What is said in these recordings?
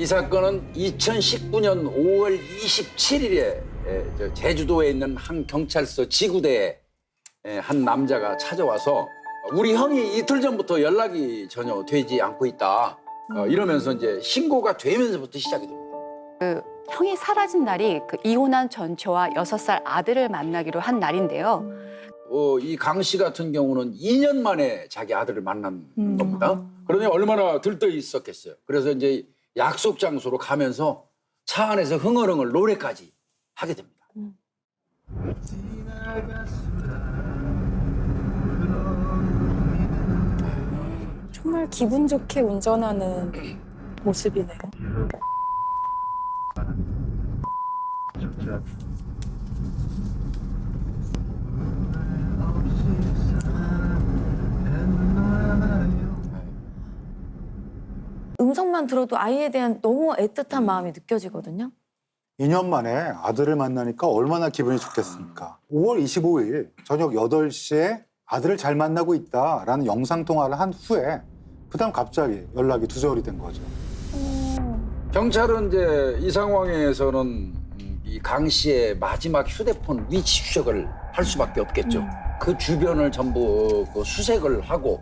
이 사건은 2019년 5월 27일에 제주도에 있는 한 경찰서 지구대에 한 남자가 찾아와서 우리 형이 이틀 전부터 연락이 전혀 되지 않고 있다. 이러면서 이제 신고가 되면서부터 시작이 됩니다. 그 형이 사라진 날이 그 이혼한 전처와 6살 아들을 만나기로 한 날인데요. 이 강 씨 같은 경우는 2년 만에 자기 아들을 만난 겁니다. 그러니 얼마나 들떠 있었겠어요. 그래서 이제 약속 장소로 가면서 차 안에서 흥얼흥얼 노래까지 하게 됩니다. 정말 기분 좋게 운전하는 모습이네요. 음성만 들어도 아이에 대한 너무 애틋한 마음이 느껴지거든요. 2년 만에 아들을 만나니까 얼마나 기분이 좋겠습니까. 5월 25일 저녁 8시에 아들을 잘 만나고 있다라는 영상통화를 한 후에 그다음 갑자기 연락이 두절이 된 거죠. 경찰은 이제 이 상황에서는 이 강 씨의 마지막 휴대폰 위치 추적을 할 수밖에 없겠죠. 그 주변을 전부 그 수색을 하고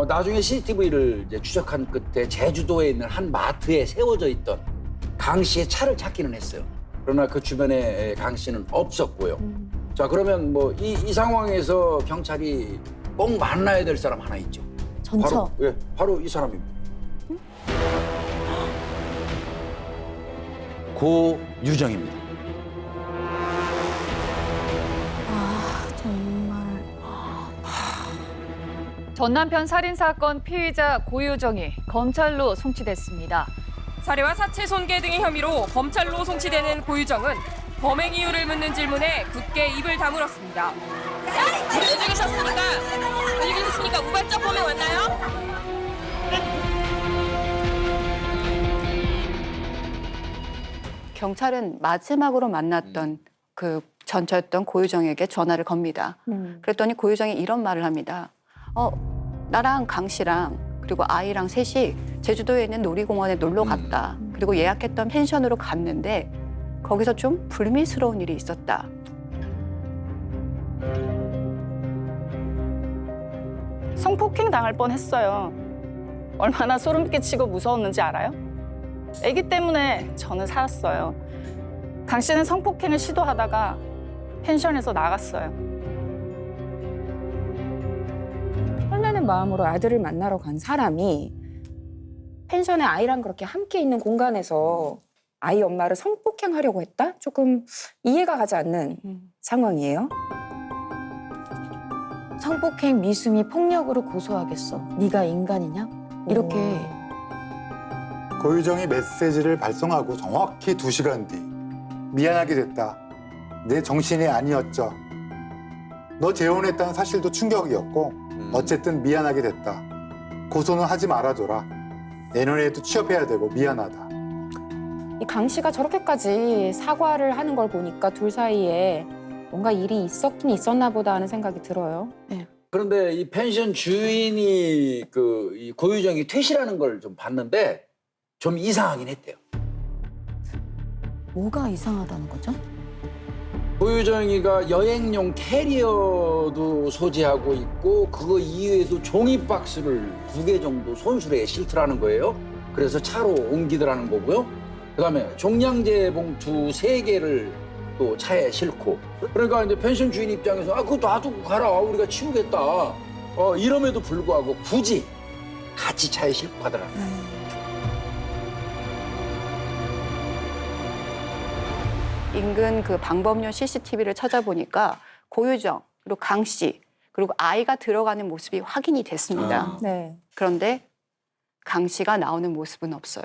나중에 CCTV를 이제 추적한 끝에 제주도에 있는 한 마트에 세워져 있던 강 씨의 차를 찾기는 했어요. 그러나 그 주변에 강 씨는 없었고요. 자, 그러면 뭐 이 상황에서 경찰이 꼭 만나야 될 사람 하나 있죠. 전처. 바로 이 사람입니다. 고유정입니다. 아, 정말. 전 남편 살인 사건 피의자 고유정이 검찰로 송치됐습니다. 살해와 사체 손괴 등의 혐의로 검찰로 송치되는 고유정은 범행 이유를 묻는 질문에 굳게 입을 다물었습니다. 왜 죽이셨습니까? 왜 죽이셨습니까? 우발적 범행 맞나요? 경찰은 마지막으로 만났던 그 전처였던 고유정에게 전화를 겁니다. 그랬더니 고유정이 이런 말을 합니다. 나랑 강 씨랑 그리고 아이랑 셋이 제주도에 있는 놀이공원에 놀러 갔다. 그리고 예약했던 펜션으로 갔는데 거기서 좀 불미스러운 일이 있었다. 성폭행 당할 뻔했어요. 얼마나 소름 끼치고 무서웠는지 알아요? 아기 때문에 저는 살았어요. 강 씨는 성폭행을 시도하다가 펜션에서 나갔어요. 설레는 마음으로 아들을 만나러 간 사람이 펜션에 아이랑 그렇게 함께 있는 공간에서 아이 엄마를 성폭행하려고 했다? 조금 이해가 가지 않는 상황이에요. 성폭행 미수미 폭력으로 고소하겠어. 네가 인간이냐? 이렇게. 고유정이 메시지를 발송하고 정확히 2시간 뒤 미안하게 됐다. 내 정신이 아니었죠. 너 재혼했다는 사실도 충격이었고 어쨌든 미안하게 됐다. 고소는 하지 말아줘라. 내년에도 취업해야 되고 미안하다. 이 강 씨가 저렇게까지 사과를 하는 걸 보니까 둘 사이에 뭔가 일이 있었긴 있었나 보다 하는 생각이 들어요. 그런데 이 펜션 주인이 이 고유정이 퇴실하는 걸 좀 봤는데 좀 이상하긴 했대요. 뭐가 이상하다는 거죠? 고유정이가 여행용 캐리어도 소지하고 있고 그거 이외에도 종이 박스를 2개 정도 손수레에 싣더라는 거예요. 그래서 차로 옮기더라는 거고요. 그다음에 종량제 봉투 3개를 또 차에 싣고 그러니까 이제 펜션 주인 입장에서 그거 놔두고 가라 우리가 치우겠다 이럼에도 불구하고 굳이 같이 차에 싣고 가더라는 거예요. 인근 그 방범용 CCTV를 찾아보니까 고유정 그리고 강 씨 그리고 아이가 들어가는 모습이 확인이 됐습니다. 네. 그런데 강 씨가 나오는 모습은 없어요.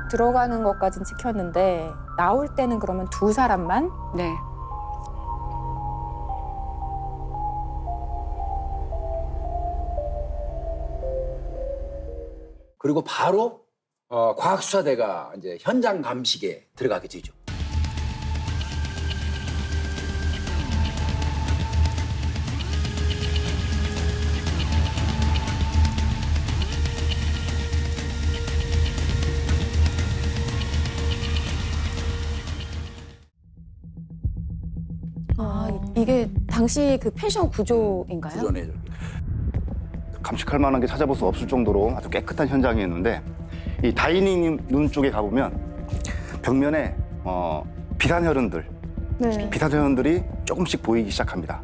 들어가는 것까진 찍혔는데 나올 때는 그러면 두 사람만? 네. 그리고 바로 과학수사대가 이제 현장 감식에 들어가게 되죠. 이게 당시 그 펜션 구조인가요? 구조네 저기. 감식할 만한 게 찾아볼 수 없을 정도로 아주 깨끗한 현장이었는데 이 다이닝 룸 쪽에 가보면 벽면에 비산 혈흔들이 조금씩 보이기 시작합니다.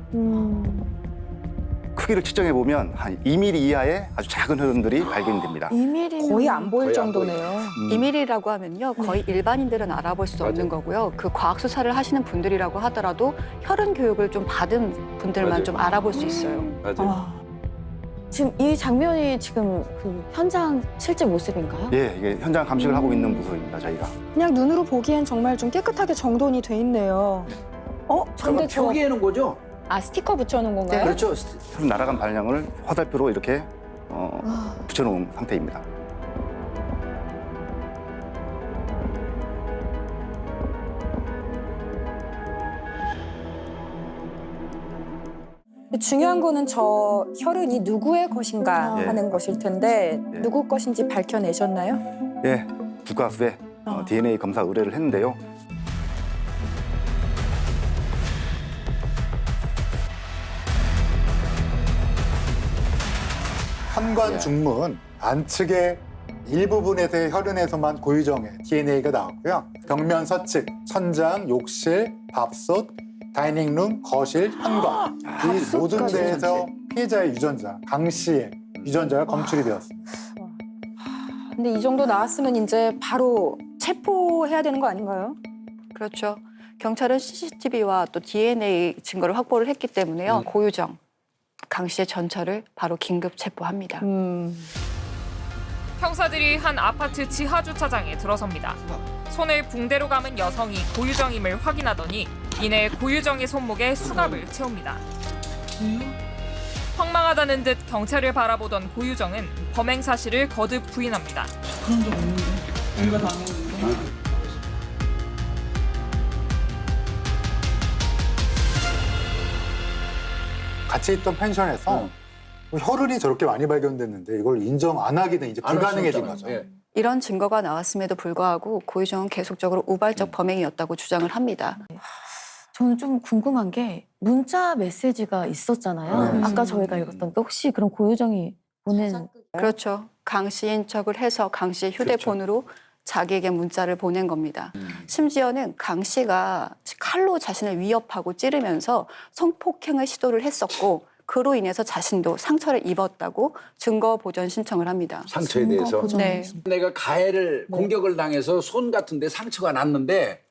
크기를 측정해 보면 한 2mm 이하의 아주 작은 혈흔들이 발견됩니다. 2mm면 거의 안 보일 거의 안 정도네요. 2mm라고 하면요, 거의 일반인들은 알아볼 수 없는 거고요. 그 과학 수사를 하시는 분들이라고 하더라도 혈흔 교육을 좀 받은 분들만 맞아요. 좀 알아볼 수 있어요. 맞아요. 지금 이 장면이 지금 그 현장 실제 모습인가요? 예, 이게 현장 감식을 하고 있는 부서입니다, 저희가. 그냥 눈으로 보기엔 정말 좀 깨끗하게 정돈이 돼 있네요. 그건 근데 저 표기해놓은 거죠? 스티커 붙여놓은 건가요? 그렇죠. 혈흔 날아간 발량을 화살표로 이렇게 붙여놓은 상태입니다. 중요한 거는 저 혈흔이 누구의 것인가 예. 하는 것일 텐데 예. 누구 것인지 밝혀내셨나요? 예, 국가수에 DNA 검사 의뢰를 했는데요. 현관 예. 중문 안측의 일부분에서의 혈흔에서만 고유정의 DNA가 나왔고요. 벽면 서측, 천장, 욕실, 밥솥, 다이닝룸, 거실, 현관 이 모든 데에서 피해자의 유전자, 강 씨의 유전자가 검출이 되었습니다. 근데 이 정도 나왔으면 이제 바로 체포해야 되는 거 아닌가요? 그렇죠. 경찰은 CCTV와 또 DNA 증거를 확보를 했기 때문에요. 고유정, 강 씨의 전처를 바로 긴급 체포합니다. 형사들이 한 아파트 지하 주차장에 들어섭니다. 손을 붕대로 감은 여성이 고유정임을 확인하더니 이내 고유정의 손목에 수갑을 채웁니다. 황망하다는 듯 경찰을 바라보던 고유정은 범행 사실을 거듭 부인합니다. 같이 있던 펜션에서 혈흔이 저렇게 많이 발견됐는데 이걸 인정 안 하기는 이제 불가능해진 거죠. 예. 이런 증거가 나왔음에도 불구하고 고유정은 계속적으로 우발적 범행이었다고 주장을 합니다. 저는 좀 궁금한 게 문자 메시지가 있었잖아요. 아까 저희가 읽었던 게 혹시 그럼 고유정이 보낸 그렇죠. 강 씨인 척을 해서 강 씨의 휴대폰으로 자기에게 문자를 보낸 겁니다. 심지어는 강 씨가 칼로 자신을 위협하고 찌르면서 성폭행을 시도를 했었고 그로 인해서 자신도 상처를 입었다고 증거 보전 신청을 합니다. 상처에 대해서. 네. 내가 가해를 공격을 당해서 손 같은 데 상처가 났는데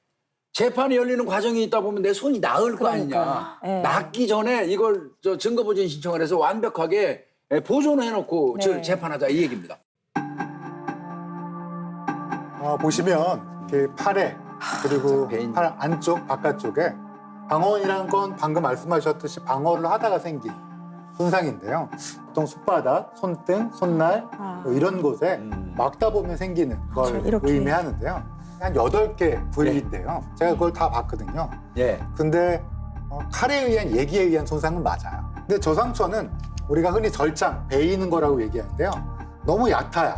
재판이 열리는 과정이 있다 보면 내 손이 나을 거 아니냐. 예. 낫기 전에 이걸 증거 보전 신청을 해서 완벽하게 보존해놓고 네. 재판하자 이 얘기입니다. 보시면 이렇게 팔에 그리고 베인. 팔 안쪽 바깥쪽에 방언이란 건 방금 말씀하셨듯이 방어를 하다가 생긴 손상인데요. 보통 손바닥, 손등, 손날 뭐 이런 곳에 막다 보면 생기는 걸 그렇죠, 이렇게. 의미하는데요. 한 8개 부위인데요. 제가 그걸 다 봤거든요. 예. 근데 칼에 의한 예기에 의한 손상은 맞아요. 근데 저 상처는 우리가 흔히 절창, 베이는 거라고 얘기하는데요. 너무 얕아요.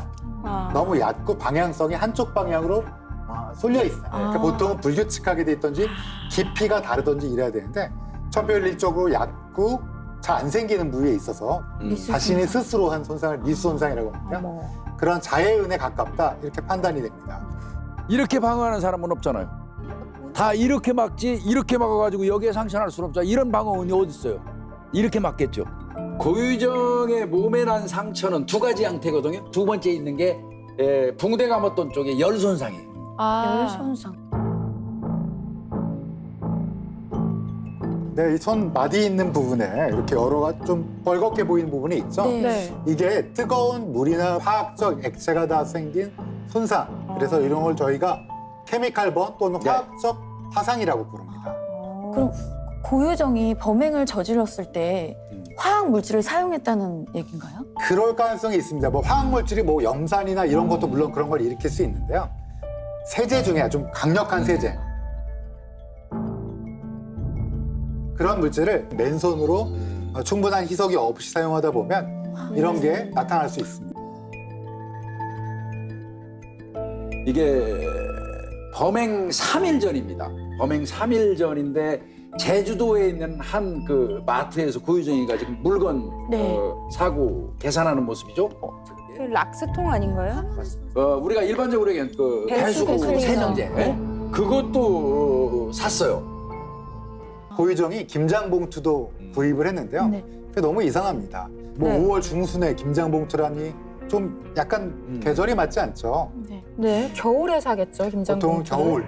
너무 얕고 방향성이 한쪽 방향으로 쏠려 있어요. 그러니까 보통은 불규칙하게 돼 있던지 깊이가 다르던지 이래야 되는데 천편일률 쪽으로 얕고 잘 안 생기는 부위에 있어서 자신이 스스로 한 손상을 미수 손상이라고 하는데요. 그런 자해은에 가깝다 이렇게 판단이 됩니다. 이렇게 방어하는 사람은 없잖아요. 다 이렇게 막지 이렇게 막아가지고 여기에 상처날 수는 없잖아요. 이런 방어은이 어디 있어요? 이렇게 막겠죠. 고유정의 몸에 난 상처는 두 가지 형태거든요. 두 번째 있는 게 붕대 감았던 쪽에 열 손상이에요. 열 손상. 네, 이 손 마디 있는 부분에 이렇게 여러 가지 좀 벌겋게 보이는 부분이 있죠. 네. 이게 뜨거운 물이나 화학적 액체가 다 생긴 손상. 그래서 이런 걸 저희가 케미칼번 또는 네. 화학적 화상이라고 부릅니다. 그럼 고유정이 범행을 저질렀을 때 화학 물질을 사용했다는 얘기인가요? 그럴 가능성이 있습니다. 뭐 화학 물질이 뭐 염산이나 이런 것도 물론 그런 걸 일으킬 수 있는데요. 세제 중에 좀 강력한 세제. 그런 물질을 맨손으로 충분한 희석이 없이 사용하다 보면 이런 게 나타날 수 있습니다. 이게 범행 3일 전입니다. 범행 3일 전인데 제주도에 있는 한 그 마트에서 고유정이가 지금 물건 네. 사고 계산하는 모습이죠. 그 락스통 아닌가요? 우리가 일반적으로 얘기하는 그 배수구 배수구 세정제 그것도 샀어요. 고유정이 김장봉투도 구입을 했는데요. 네. 그게 너무 이상합니다. 뭐 네. 5월 중순에 김장봉투라니 좀 약간 계절이 맞지 않죠. 네, 겨울에 사겠죠, 김장봉투. 보통 겨울.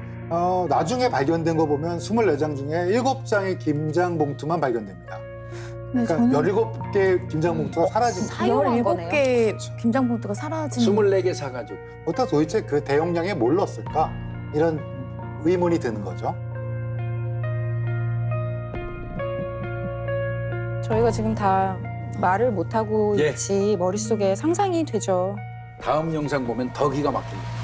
나중에 발견된 거 보면 24장 중에 7장의 김장봉투만 발견됩니다. 네, 그러니까 17개 김장봉투가 사라진 거예요. 사용한 거네요. 17개 김장봉투가 사라진 24개 사가지고. 어떻게 도대체 그 대용량에 뭘 넣었을까? 이런 의문이 드는 거죠. 저희가 지금 다 말을 못하고 예. 있지 머릿속에 상상이 되죠. 다음 영상 보면 더 기가 막힙니다.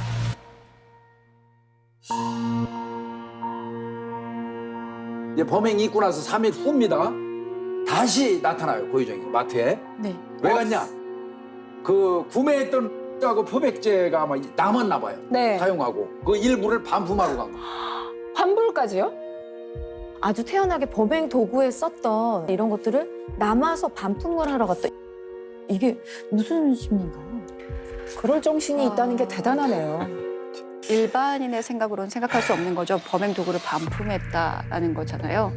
이제 범행이 있고 나서 3일 후입니다. 다시 나타나요, 고유정이 마트에. 네. 왜 갔냐? 그 구매했던 하고 표백제가 아마 남았나 봐요. 네. 사용하고 그 일부를 반품하고 간 거. 환불까지요? 아주 태연하게 범행 도구에 썼던 이런 것들을 남아서 반품을 하러 갔다. 이게 무슨 심리인가요? 그럴 정신이 있다는 게 대단하네요. 일반인의 생각으로는 생각할 수 없는 거죠. 범행 도구를 반품했다라는 거잖아요.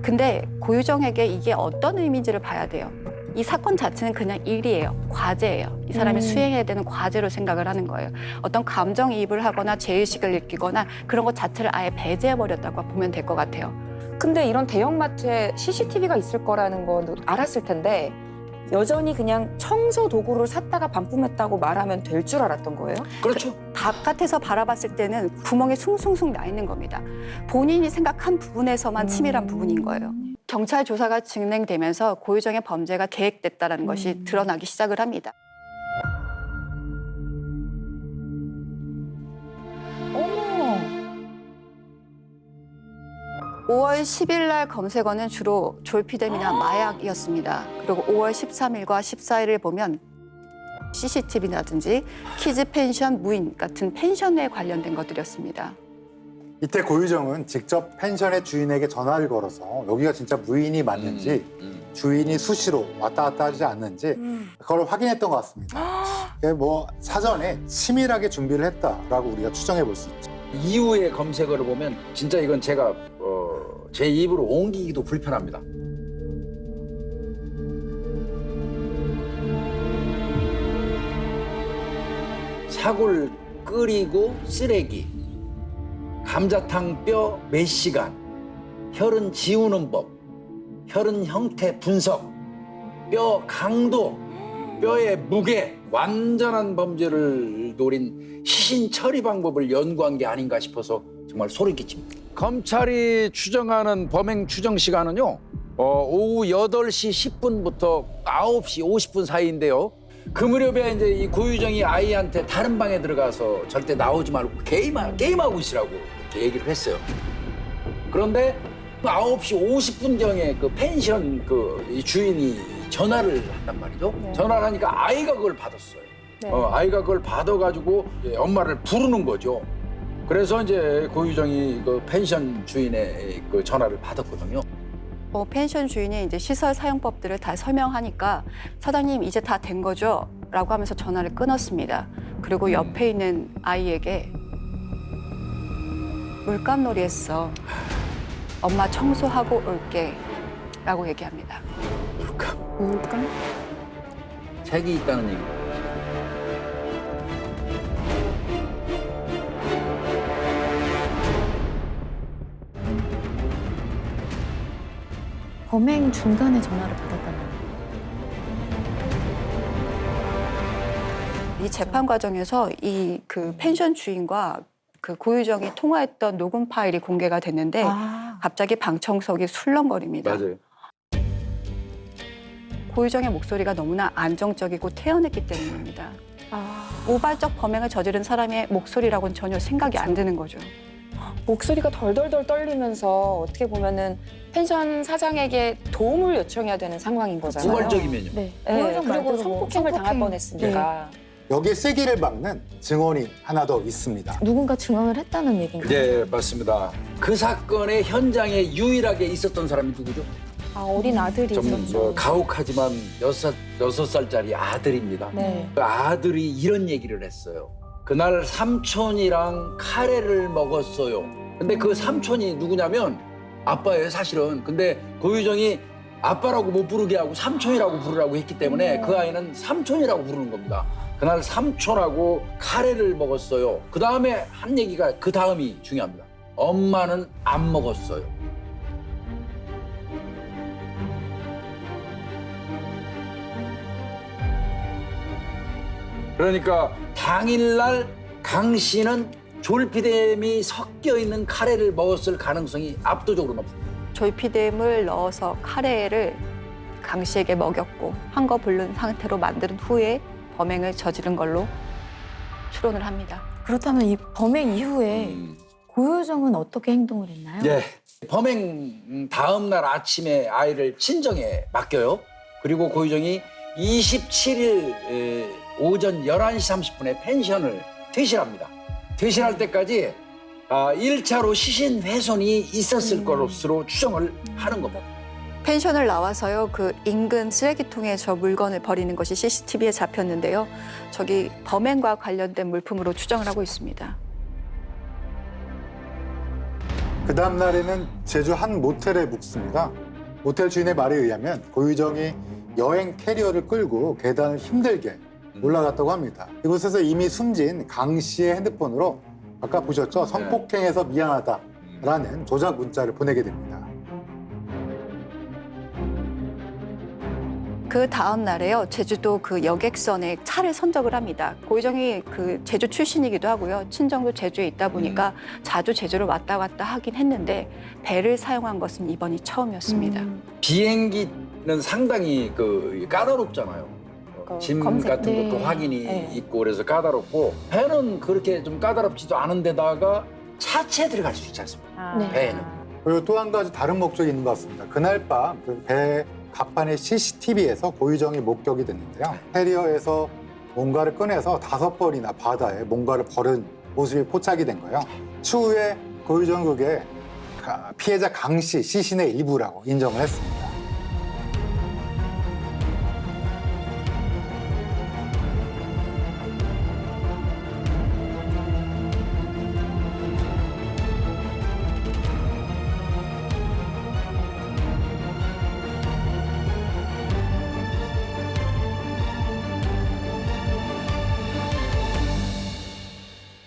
근데 고유정에게 이게 어떤 의미인지를 봐야 돼요. 이 사건 자체는 그냥 일이에요. 과제예요. 이 사람이 수행해야 되는 과제로 생각을 하는 거예요. 어떤 감정이입을 하거나 죄의식을 느끼거나 그런 것 자체를 아예 배제해버렸다고 보면 될 것 같아요. 근데 이런 대형마트에 CCTV가 있을 거라는 건 알았을 텐데 여전히 그냥 청소 도구를 샀다가 반품했다고 말하면 될 줄 알았던 거예요? 그렇죠. 바깥에서 바라봤을 때는 구멍이 숭숭숭 나 있는 겁니다. 본인이 생각한 부분에서만 치밀한 부분인 거예요. 경찰 조사가 진행되면서 고유정의 범죄가 계획됐다는 것이 드러나기 시작을 합니다. 어머. 5월 10일 날 검색어는 주로 졸피뎀이나 마약이었습니다. 그리고 5월 13일과 14일을 보면 CCTV라든지 키즈 펜션, 무인 같은 펜션에 관련된 것들이었습니다. 이때 고유정은 직접 펜션의 주인에게 전화를 걸어서 여기가 진짜 무인이 맞는지 주인이 수시로 왔다 갔다 하지 않는지 그걸 확인했던 것 같습니다. 뭐 사전에 치밀하게 준비를 했다라고 우리가 추정해 볼 수 있죠. 이후의 검색어를 보면 진짜 이건 제가 제 입으로 옮기기도 불편합니다. 사골 끓이고 쓰레기, 감자탕 뼈 몇 시간, 혈흔 지우는 법, 혈흔 형태 분석, 뼈 강도, 뼈의 무게, 완전한 범죄를 노린 시신 처리 방법을 연구한 게 아닌가 싶어서 정말 소름 끼칩니다. 검찰이 추정하는 범행 추정 시간은요, 오후 8시 10분부터 9시 50분 사이인데요. 그 무렵에 이제 이 고유정이 아이한테 다른 방에 들어가서 절대 나오지 말고 게임하고 있으라고 이렇게 얘기를 했어요. 그런데 9시 50분경에 그 펜션 이 주인이 전화를 한단 말이죠. 네. 전화를 하니까 아이가 그걸 받았어요. 네. 아이가 그걸 받아가지고 이제 엄마를 부르는 거죠. 그래서 이제 고유정이 그 펜션 주인의 그 전화를 받았거든요. 펜션 주인이 이제 시설 사용법들을 다 설명하니까 사장님 이제 다 된 거죠? 라고 하면서 전화를 끊었습니다. 그리고 옆에 있는 아이에게 물감놀이 했어. 엄마 청소하고 올게. 라고 얘기합니다. 뭘까? 색이 있다는 얘기예요. 범행 중간에 전화를 받았다는 이 재판 과정에서 이 그 펜션 주인과 그 고유정이 통화했던 녹음 파일이 공개가 됐는데 갑자기 방청석이 술렁거립니다. 맞아요. 고유정의 목소리가 너무나 안정적이고 태연했기 때문입니다. 우발적 범행을 저지른 사람의 목소리라고는 전혀 생각이 안 드는 거죠. 목소리가 덜덜덜 떨리면서 어떻게 보면은 펜션 사장에게 도움을 요청해야 되는 상황인 거잖아요. 우발적이면요. 네. 네, 고유정 그리고 말대로 성폭행을 당할 뻔했으니까. 여기에 세기를 막는 증언이 하나 더 있습니다. 누군가 증언을 했다는 얘기인가요? 네, 맞습니다. 그 사건의 현장에 유일하게 있었던 사람이 누구죠? 아, 어린 아들이 좀 있었죠. 가혹하지만 여섯 살짜리 아들입니다. 네. 그 아들이 이런 얘기를 했어요. 그날 삼촌이랑 카레를 먹었어요. 근데 그 삼촌이 누구냐면 아빠예요, 사실은. 근데 고유정이 아빠라고 못 부르게 하고 삼촌이라고 부르라고 했기 때문에 그 아이는 삼촌이라고 부르는 겁니다. 그날 삼촌하고 카레를 먹었어요. 그 다음에 한 얘기가, 그 다음이 중요합니다. 엄마는 안 먹었어요. 그러니까 당일날 강 씨는 졸피뎀이 섞여 있는 카레를 먹었을 가능성이 압도적으로 높습니다. 졸피뎀을 넣어서 카레를 강 씨에게 먹였고 한거 불른 상태로 만든 후에 범행을 저지른 걸로 추론을 합니다. 그렇다면 이 범행 이후에 고효정은 어떻게 행동을 했나요? 예. 범행 다음 날 아침에 아이를 친정에 맡겨요. 그리고 고유정이 27일 오전 11시 30분에 펜션을 퇴실합니다. 퇴실할 때까지 1차로 시신 훼손이 있었을 것으로 추정을 하는 겁니다. 펜션을 나와서요, 그 인근 쓰레기통에 저 물건을 버리는 것이 CCTV에 잡혔는데요. 저기 범행과 관련된 물품으로 추정을 하고 있습니다. 그 다음 날에는 제주 한 모텔에 묵습니다. 모텔 주인의 말에 의하면 고유정이 여행 캐리어를 끌고 계단을 힘들게 올라갔다고 합니다. 이곳에서 이미 숨진 강 씨의 핸드폰으로 아까 보셨죠? 성폭행해서 미안하다라는 조작 문자를 보내게 됩니다. 그 다음 날에요, 제주도 그 여객선에 차를 선적을 합니다. 고유정이 그 제주 출신이기도 하고요. 친정도 제주에 있다 보니까 자주 제주를 왔다 갔다 하긴 했는데 배를 사용한 것은 이번이 처음이었습니다. 비행기는 상당히 그 까다롭잖아요. 짐 검색. 같은 것도 네. 확인이 네. 있고 그래서 까다롭고, 배는 그렇게 좀 까다롭지도 않은 데다가 차체 들어갈 수 있지 않습니까? 네. 배에는. 그리고 또 한 가지 다른 목적이 있는 것 같습니다. 그날 밤 배 갑판의 CCTV에서 고유정이 목격이 됐는데요. 캐리어에서 뭔가를 꺼내서 5번이나 바다에 뭔가를 버린 모습이 포착이 된 거예요. 추후에 고유정 그게 피해자 강 씨 시신의 일부라고 인정을 했습니다.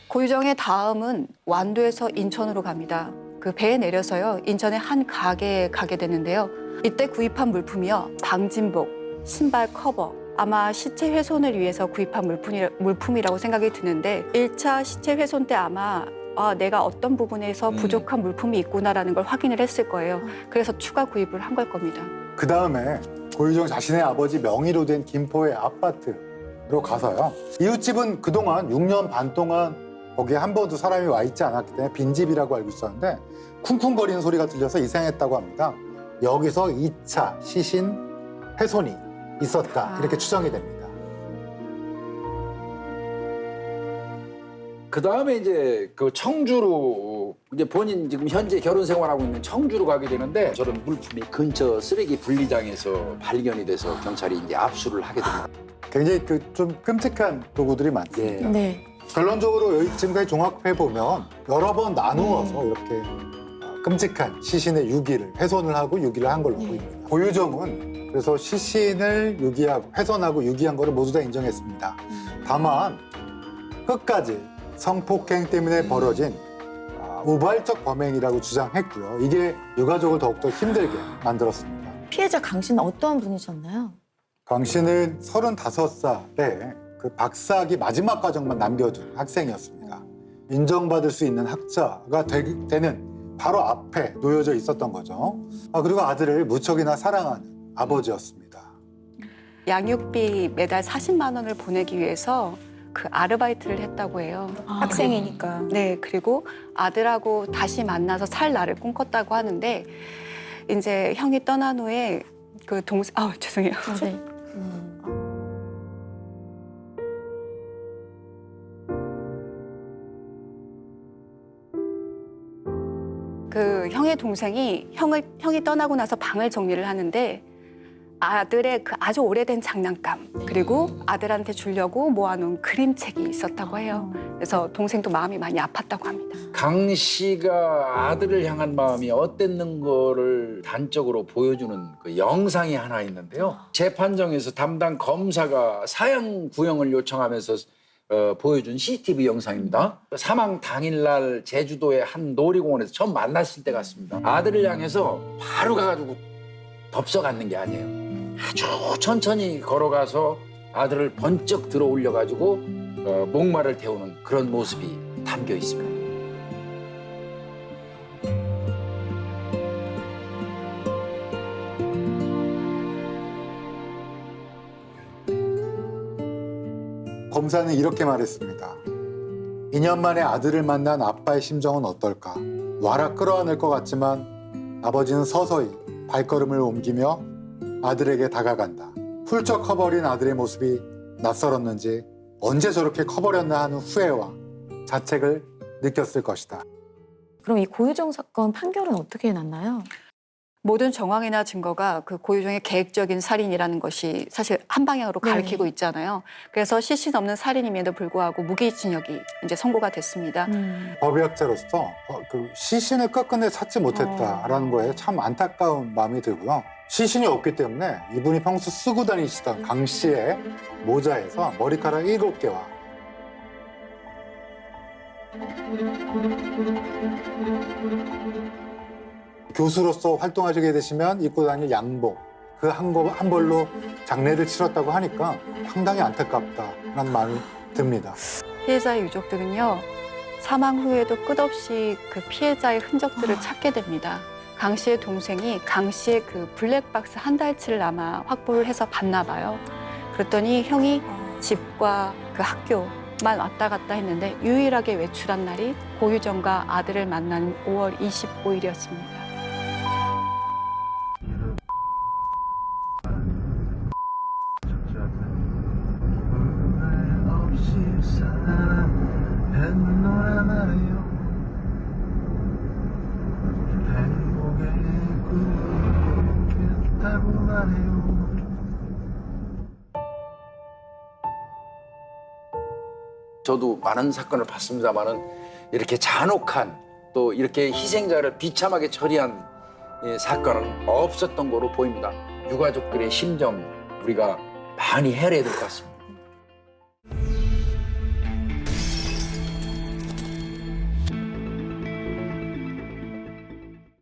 고유정의 다음은 완도에서 인천으로 갑니다. 그 배에 내려서요, 인천의 한 가게에 가게 되는데요. 이때 구입한 물품이요, 방진복, 신발 커버, 아마 시체 훼손을 위해서 구입한 물품이라고 생각이 드는데 1차 시체 훼손 때 아마 내가 어떤 부분에서 부족한 물품이 있구나라는 걸 확인을 했을 거예요. 그래서 추가 구입을 한 걸 겁니다. 그 다음에 고유정 자신의 아버지 명의로 된 김포의 아파트로 가서요. 이웃집은 그동안 6년 반 동안 거기에 한 번도 사람이 와 있지 않았기 때문에 빈집이라고 알고 있었는데 쿵쿵거리는 소리가 들려서 이상했다고 합니다. 여기서 2차 시신 훼손이 있었다, 이렇게 추정이 됩니다. 그 다음에 이제 그 청주로, 이제 본인 지금 현재 결혼 생활하고 있는 청주로 가게 되는데 저런 물품이 근처 쓰레기 분리장에서 발견이 돼서 경찰이 이제 압수를 하게 됩니다. 굉장히 좀 끔찍한 도구들이 많습니다. 네. 결론적으로 여기 지금까지 종합해 보면 여러 번 나누어서 이렇게 끔찍한 시신의 유기를 훼손을 하고 유기를 한 걸로 보입니다. 고유정은 그래서 시신을 유기하고 훼손하고 유기한 거를 모두 다 인정했습니다. 다만 끝까지 성폭행 때문에 벌어진 우발적 범행이라고 주장했고요. 이게 유가족을 더욱더 힘들게 만들었습니다. 피해자 강 씨는 어떠한 분이셨나요? 강 씨는 35살에 그 박사학위 마지막 과정만 남겨둔 학생이었습니다. 인정받을 수 있는 학자가 되는 바로 앞에 놓여져 있었던 거죠. 그리고 아들을 무척이나 사랑하는 아버지였습니다. 양육비 매달 40만 원을 보내기 위해서 그 아르바이트를 했다고 해요. 학생이니까. 네, 그리고 아들하고 다시 만나서 살 날을 꿈꿨다고 하는데 이제 형이 떠난 후에 그 동생, 죄송해요. 네. 그 동생이 형이 떠나고 나서 방을 정리를 하는데 아들의 그 아주 오래된 장난감 그리고 아들한테 주려고 모아놓은 그림책이 있었다고 해요. 그래서 동생도 마음이 많이 아팠다고 합니다. 강 씨가 아들을 향한 마음이 어땠는 거를 단적으로 보여주는 그 영상이 하나 있는데요. 재판정에서 담당 검사가 사형 구형을 요청하면서 보여준 CCTV 영상입니다. 사망 당일날 제주도의 한 놀이공원에서 처음 만났을 때 같습니다. 아들을 향해서 바로 가가지고 덥석앉는 게 아니에요. 아주 천천히 걸어가서 아들을 번쩍 들어 올려가지고 목마를 태우는 그런 모습이 담겨 있습니다. 검사는 이렇게 말했습니다. 2년 만에 아들을 만난 아빠의 심정은 어떨까? 와라 끌어안을 것 같지만 아버지는 서서히 발걸음을 옮기며 아들에게 다가간다. 훌쩍 커버린 아들의 모습이 낯설었는지 언제 저렇게 커버렸나 하는 후회와 자책을 느꼈을 것이다. 그럼 이 고유정 사건 판결은 어떻게 났나요? 모든 정황이나 증거가 그 고유정의 계획적인 살인이라는 것이 사실 한 방향으로 네. 가리키고 있잖아요. 그래서 실신 없는 살인임에도 불구하고 무기징역이 이제 선고가 됐습니다. 법의학자로서 그 시신을 끝끝내 찾지 못했다라는 거에 참 안타까운 마음이 들고요. 시신이 없기 때문에 이분이 평소 쓰고 다니시던 강 씨의 모자에서 머리카락 7개와 교수로서 활동하시게 되시면 입고 다닐 양복 그 한 벌로 장례를 치렀다고 하니까 상당히 안타깝다라는 마음이 듭니다. 피해자의 유족들은요, 사망 후에도 끝없이 그 피해자의 흔적들을 찾게 됩니다. 강 씨의 동생이 강 씨의 그 블랙박스 한 달치를 아마 확보를 해서 봤나 봐요. 그랬더니 형이 집과 그 학교만 왔다 갔다 했는데 유일하게 외출한 날이 고유정과 아들을 만난 5월 25일이었습니다. 저도 많은 사건을 봤습니다만은 이렇게 잔혹한 또 이렇게 희생자를 비참하게 처리한 사건은 없었던 거로 보입니다. 유가족들의 심정 우리가 많이 헤아려야 될 것 같습니다.